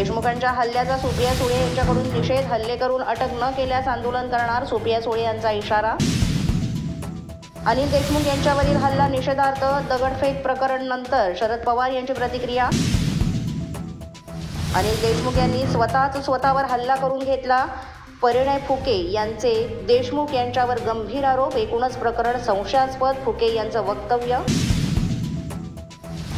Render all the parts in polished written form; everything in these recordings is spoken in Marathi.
देशमुखांच्या हल्ल्याचा सुप्रिया सुळे यांच्याकडून निषेध, हल्ले करून अटक न केल्यास आंदोलन करणार, सुप्रिया सुळे यांचा इशारा. अनिल देशमुख यांच्यावरील हल्ला निषेधार्थ दगडफेक प्रकरण नंतर शरद पवार यांची प्रतिक्रिया. अनिल देशमुख यांनी स्वतःवर हल्ला करून घेतला, परिणय फुके यांचे देशमुख यांच्यावर गंभीर आरोप, एकूणच प्रकरण संशयास्पद, फुके यांचं वक्तव्य.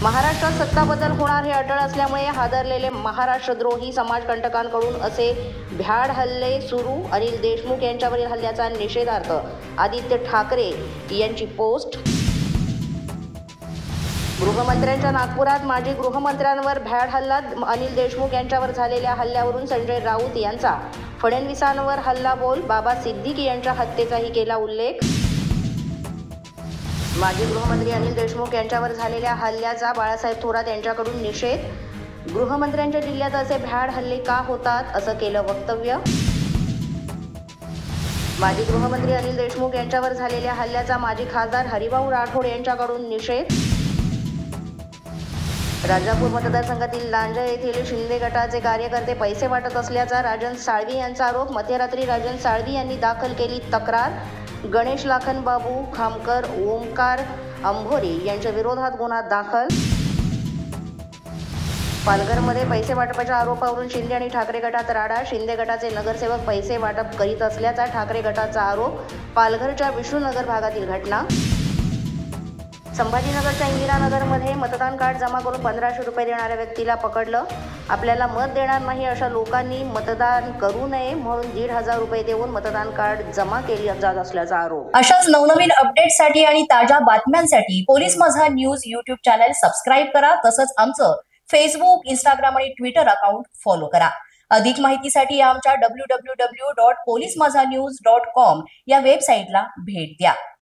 महाराष्ट्रात सत्ताबदल होणार हे अटळ असल्यामुळे हादरलेले महाराष्ट्रद्रोही समाजकंटकांकडून असे भ्याड हल्ले सुरू, अनिल देशमुख यांच्यावरील हल्ल्याचा निषेधार्थ आदित्य ठाकरे यांची पोस्ट. गृहमंत्र्यांच्या नागपुरात माजी गृहमंत्र्यांवर भ्याड हल्ला, अनिल देशमुख यांच्यावर झालेल्या हल्ल्यावरून संजय राऊत यांचा फडणवीसांवर हल्ला बोल, बाबा सिद्दीकी यांच्या हत्येचाही केला उल्लेख. माजी गृहमंत्री अनिल देशमुख यांच्यावर झालेल्या हल्ल्याचा बाळासाहेब थोरात यांच्याकडून निषेध, गृहमंत्र्यांच्या जिल्ह्यात असे भ्याड हल्ले का होतात असं केलं वक्तव्य. माजी गृहमंत्री अनिल देशमुख यांच्यावर झालेल्या हल्ल्याचा माजी खासदार हरिभाऊ राठोड यांच्याकडून निषेध. राजापूर मतदारसंघातील लांजा येथील शिंदे गटाचे कार्यकर्ते पैसे वाटत असल्याचा राजन साळवी यांचा आरोप, मध्यरात्री राजन साळवी यांनी दाखल केली तक्रार, गणेश लाखन, बाबू खामकर, ओमकार अंभोरे यांच्या विरोधात गुन्हा दाखल. पालघरमध्ये पैसे वाटपाच्या आरोपावरून शिंदे आणि ठाकरे गटात राडा, शिंदे गटाचे नगरसेवक पैसे वाटप करीत असल्याचा ठाकरे गटाचा आरोप, पालघरच्या विष्णुनगर भागातील घटना. संभाजीनगरच्या इंदिरानगरमध्ये मतदान कार्ड जमा करून 1500 रुपये देणाऱ्या व्यक्तीला पकडलं, आपल्याला मत देणार नाही अशा लोकांनी मतदान करू नये म्हणून 1500 रुपये देऊन मतदान कार्ड जमा केली जात असल्याचा आरोप. अशाच नवनवीन अपडेट्ससाठी आणि ताज्या बातम्यांसाठी पोलीस माझा न्यूज YouTube चॅनल सबस्क्राईब करा. तसंच आमचं फेसबुक, इंस्टाग्राम आणि ट्विटर अकाउंट फॉलो करा. अधिक माहितीसाठी आमच्या www.polismazanews.com या वेबसाईटला भेट द्या.